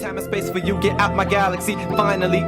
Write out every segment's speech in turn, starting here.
time and space for you, get out my galaxy. Finally,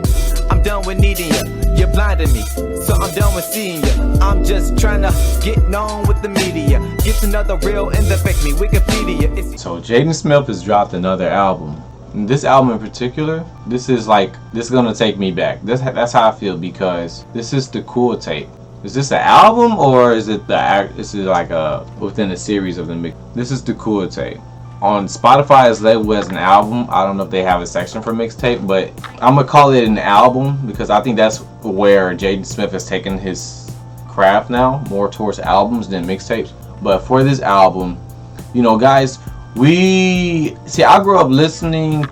I'm done with needing you. You're blinding me, so I'm done with seeing you. I'm just trying to get known with the media. Get another real and the fake me, Wikipedia. So Jaden Smith has dropped another album. And this album in particular, this is gonna take me back. That's how I feel, because this is the Cool Tape. Is this an album, or is it like a within a series of the mix? This is the Cool Tape. On Spotify, it's labeled as an album. I don't know if they have a section for mixtape, but I'm gonna call it an album because I think that's where Jaden Smith has taken his craft now, more towards albums than mixtapes. But for this album, you know, guys, I grew up listening.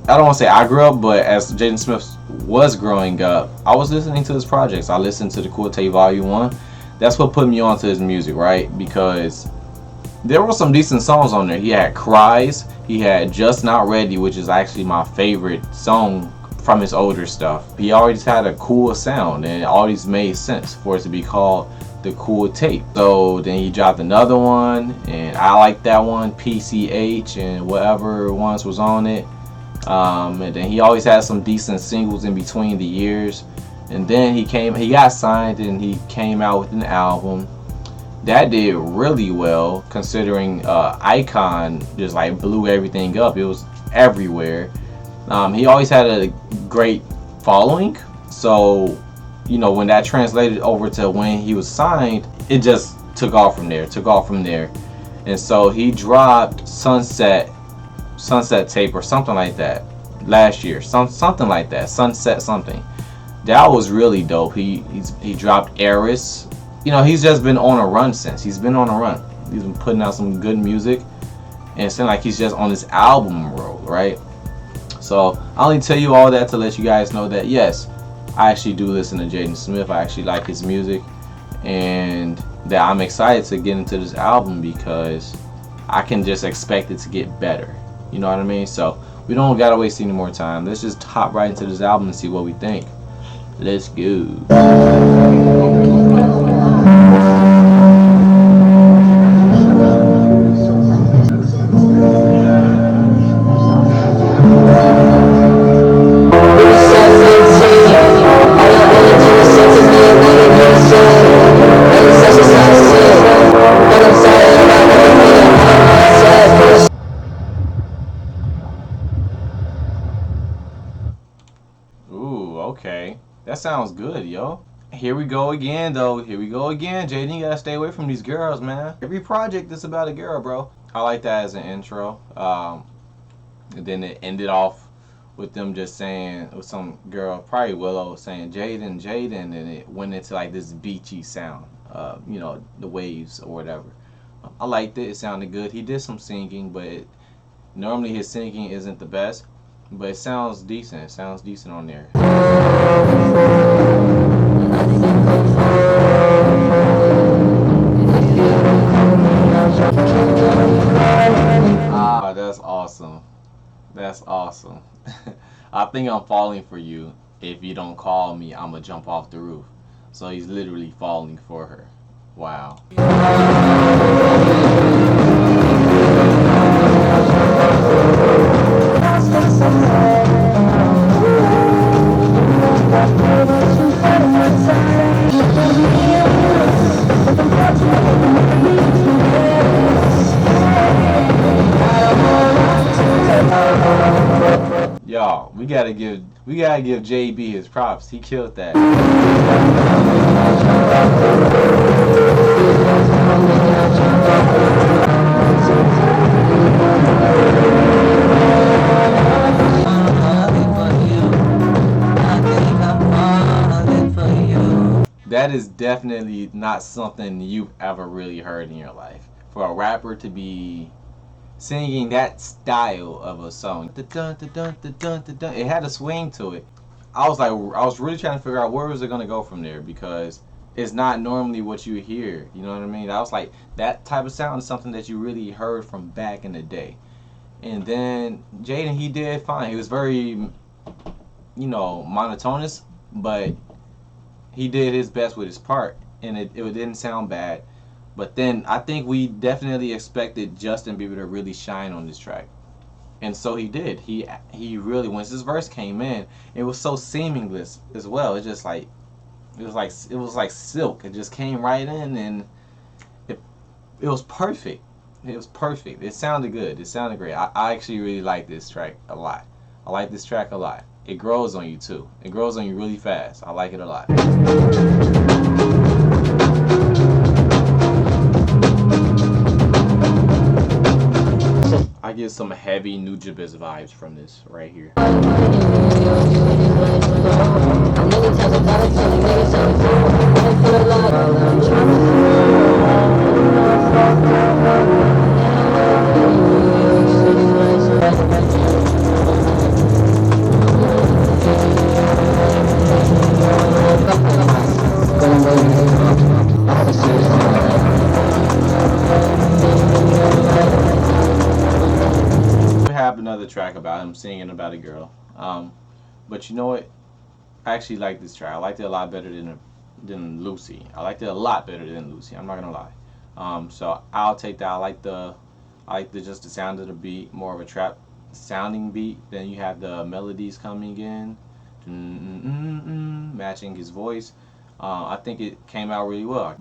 I don't want to say I grew up, but as Jaden Smith was growing up, I was listening to his projects. I listened to the Cool Tape Volume 1. That's what put me onto his music, right? Because there were some decent songs on there. He had Cries. He had Just Not Ready, which is actually my favorite song from his older stuff. He always had a cool sound, and it always made sense for it to be called the Cool Tape. So then he dropped another one, and I like that one, PCH and whatever ones was on it. And then he always had some decent singles in between the years. And then he got signed, and he came out with an album that did really well, considering Icon just like blew everything up. It was everywhere. He always had a great following, so you know, when that translated over to when he was signed, it just took off from there. And so he dropped Sunset Tape or something like that last year, something like that, Sunset something. That was really dope. He dropped Eris. You know, he's just been on a run since. He's been on a run. He's been putting out some good music, and it seems like he's just on this album road, right? So I only tell you all that to let you guys know that yes, I actually do listen to Jaden Smith. I actually like his music, and that I'm excited to get into this album because I can just expect it to get better. You know what I mean? So we don't gotta waste any more time. Let's just hop right into this album and see what we think. Let's go. Okay, that sounds good, yo. Here we go again, though. Here we go again. Jaden, you gotta stay away from these girls, man. Every project is about a girl, bro. I like that as an intro. And then it ended off with them just saying, with some girl, probably Willow, saying Jaden, and it went into like this beachy sound. You know, the waves or whatever. I liked it. It sounded good. He did some singing, but normally his singing isn't the best. But it sounds decent. It sounds decent on there. Ah, that's awesome. That's awesome. I think I'm falling for you. If you don't call me, I'ma jump off the roof. So he's literally falling for her. Wow. Y'all, we gotta give JB his props. He killed that. That is definitely not something you've ever really heard in your life. For a rapper to be singing that style of a song, it had a swing to it. I was really trying to figure out where was it gonna go from there, because it's not normally what you hear. You know what I mean? I was like, that type of sound is something that you really heard from back in the day. And then Jaden, he did fine. He was very, you know, monotonous, but he did his best with his part, and it didn't sound bad. But then I think we definitely expected Justin Bieber to really shine on this track. And so he did. He really, once his verse came in, it was so seamless as well. It was like silk. It just came right in, and it it was perfect. It was perfect. It sounded good. It sounded great. I actually really like this track a lot. I like this track a lot. It grows on you too. It grows on you really fast. I like it a lot. I get some heavy Nujabes vibes from this right here. We have another track about him singing about a girl. But you know what? I actually like this track. I liked it a lot better than Lucy. I liked it a lot better than Lucy. I'm not gonna lie. So I'll take that. I like the just the sound of the beat, more of a trap sounding beat. Then you have the melodies coming in, matching his voice. I think it came out really well.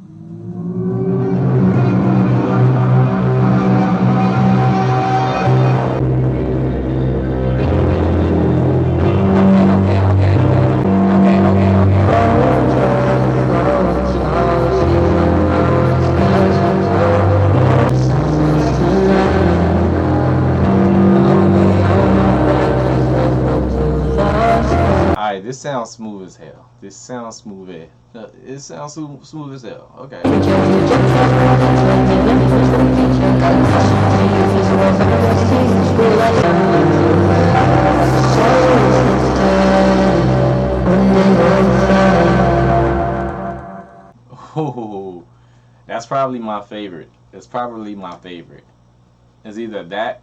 Alright, this sounds smooth as hell. This sounds smooth as it sounds smooth as hell. Okay. Oh, that's probably my favorite. It's probably my favorite. It's either that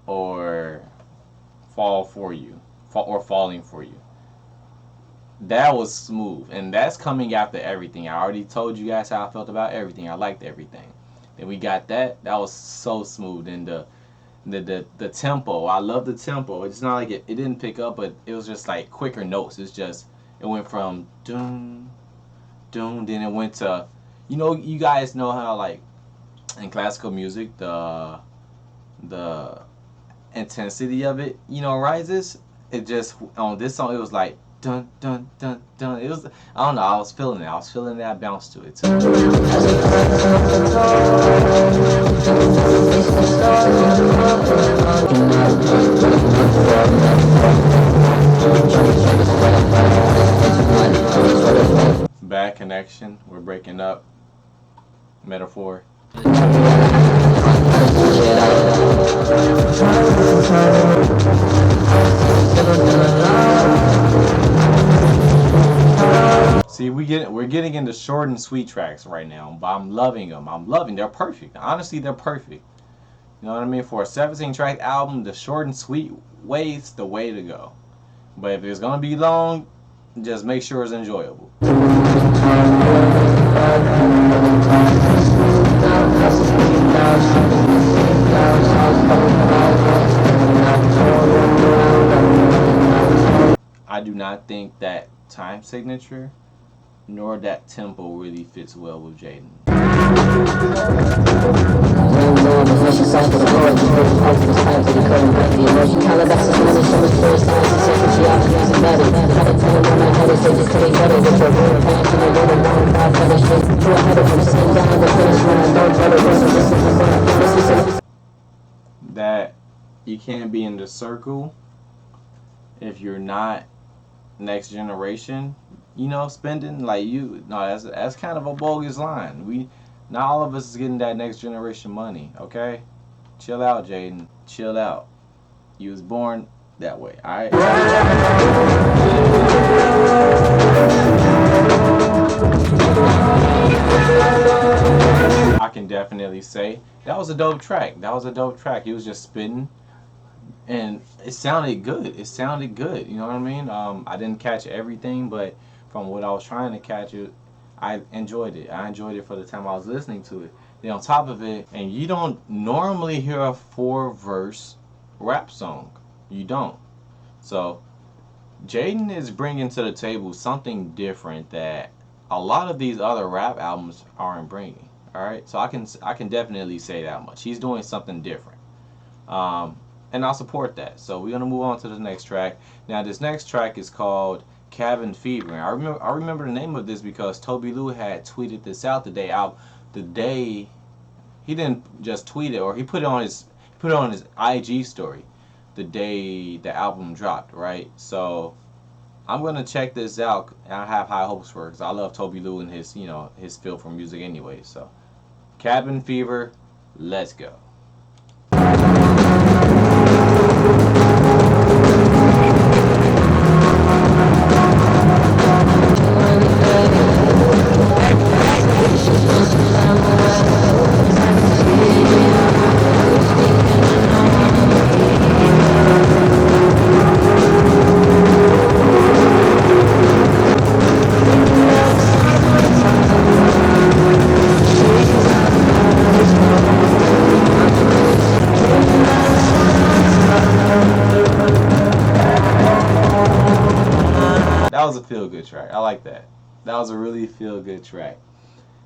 or Fall For You. Or Falling For You. That was smooth, and that's coming after everything. I already told you guys how I felt about everything. I liked everything. Then we got that. That was so smooth, and the tempo. I love the tempo. It's not like it didn't pick up, but it was just like quicker notes. It's just it went from doom doom, then it went to, you guys know how like in classical music the intensity of it rises. It just on this song it was like dun dun dun dun. It was, I don't know, I was feeling it. I was feeling that bounce to it too. Bad connection. We're breaking up. Metaphor. See, we're getting into short and sweet tracks right now, but I'm loving them. They're perfect. Honestly, they're perfect. You know what I mean? For a 17-track album, the short and sweet way's the way to go. But if it's gonna be long, just make sure it's enjoyable. I do not think that time signature nor that tempo really fits well with Jaden. That you can't be in the circle if you're not next generation, spending like you. No, that's kind of a bogus line. Not all of us is getting that next generation money. Okay, chill out, Jaden. Chill out. You was born that way. All right. I can definitely say that was a dope track. He was just spitting, and it sounded good. You know what I mean? I didn't catch everything, but from what I was trying to catch it, I enjoyed it. I enjoyed it for the time I was listening to it. Then on top of it, and you don't normally hear a 4-verse rap song. You don't. So Jaden is bringing to the table something different that a lot of these other rap albums aren't bringing. All right, so I can definitely say that much. He's doing something different, and I'll support that. So we're gonna move on to the next track. Now this next track is called Cabin Fever. And I remember the name of this because Toby Lou had tweeted this out the day he didn't just tweet it, or he put it on his IG story the day the album dropped, right? So I'm gonna check this out, and I have high hopes for it because I love Toby Lou and his his feel for music anyway. So Cabin Fever, let's go. That was a feel-good track. I like that. That was a really feel-good track.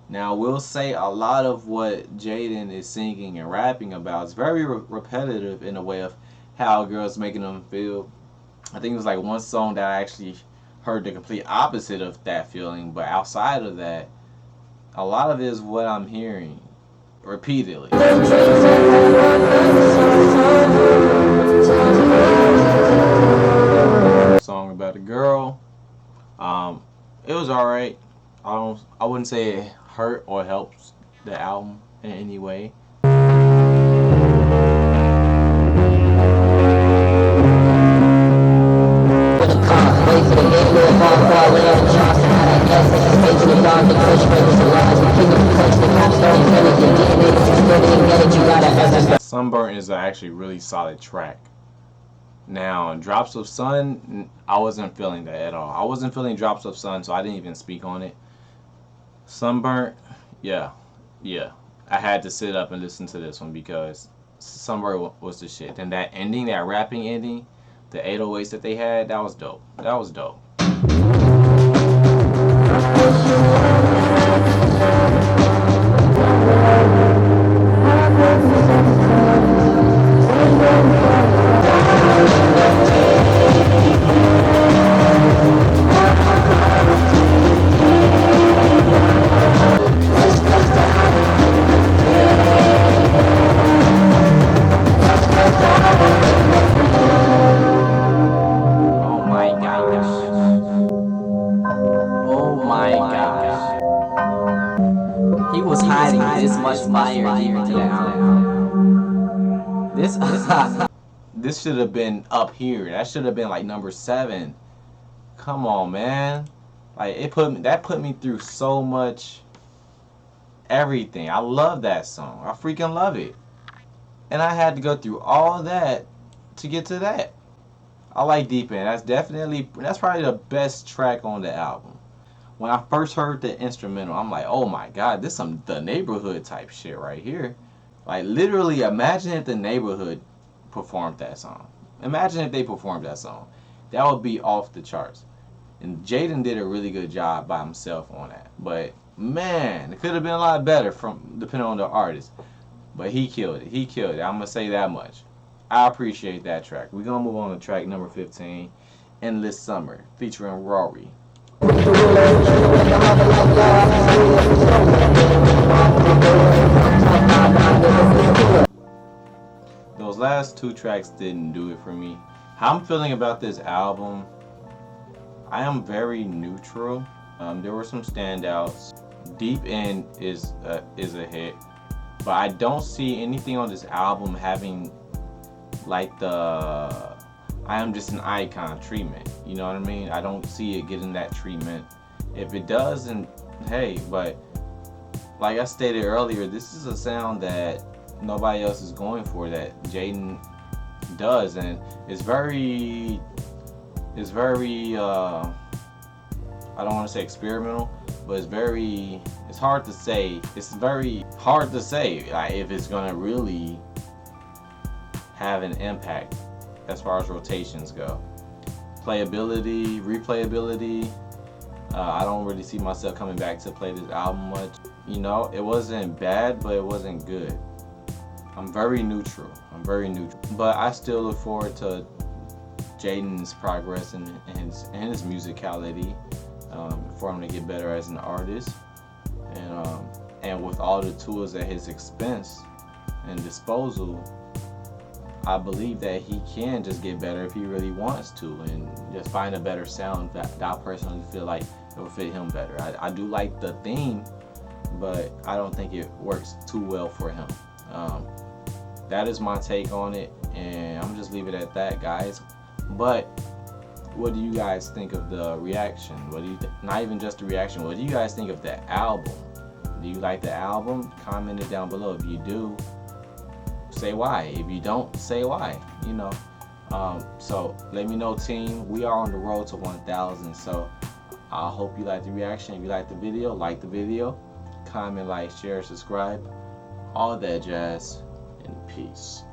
Now, we'll say a lot of what Jaden is singing and rapping about is very repetitive in a way of how girls making them feel. I think it was like one song that I actually heard the complete opposite of that feeling, but outside of that, a lot of it is what I'm hearing repeatedly. Song about a girl. It was alright. I wouldn't say it hurt or helps the album in any way. Sunburn is actually a really solid track. Now, Drops of Sun, I wasn't feeling that at all. I wasn't feeling Drops of Sun, so I didn't even speak on it. Sunburnt, yeah. I had to sit up and listen to this one because Sunburnt was the shit. And that ending, that rapping ending, the 808s that they had, that was dope. That was dope. This should have been up here. That should have been like number 7. Come on, man. Like that put me through so much everything. I love that song. I freaking love it. And I had to go through all that to get to that. I like Deep End. That's probably the best track on the album. When I first heard the instrumental, I'm like, oh my god, this is some The Neighborhood type shit right here. Like literally, imagine if The Neighborhood performed that song. Imagine if they performed that song. That would be off the charts. And Jaden did a really good job by himself on that. But man, it could have been a lot better depending on the artist. But he killed it. He killed it. I'm gonna say that much. I appreciate that track. We're gonna move on to track number 15, Endless Summer, featuring Rory. Those last 2 tracks didn't do it for me. How I'm feeling about this album, I am very neutral. There were some standouts. Deep End is a hit, but I don't see anything on this album having like the I am just an icon treatment. You know what I mean? I don't see it getting that treatment. If it does, then hey, but like I stated earlier, this is a sound that nobody else is going for, that Jaden does, and it's very I don't want to say experimental, but it's hard to say. It's very hard to say like, if it's gonna really have an impact as far as rotations go. Playability, replayability, I don't really see myself coming back to play this album much. You know, it wasn't bad, but it wasn't good. I'm very neutral. But I still look forward to Jaden's progress and his musicality, for him to get better as an artist, and with all the tools at his expense and disposal, I believe that he can just get better if he really wants to, and just find a better sound that I personally feel like it will fit him better. I do like the theme, but I don't think it works too well for him. That is my take on it, and I'm just leave it at that, guys. But what do you guys think of the reaction? What do you not even just the reaction, what do you guys think of the album? Do you like the album? Comment it down below. If you do, say why. If you don't, say why. You know. So let me know, team. We are on the road to 1,000. So I hope you like the reaction. If you like the video, comment, like, share, subscribe, all that jazz, and peace.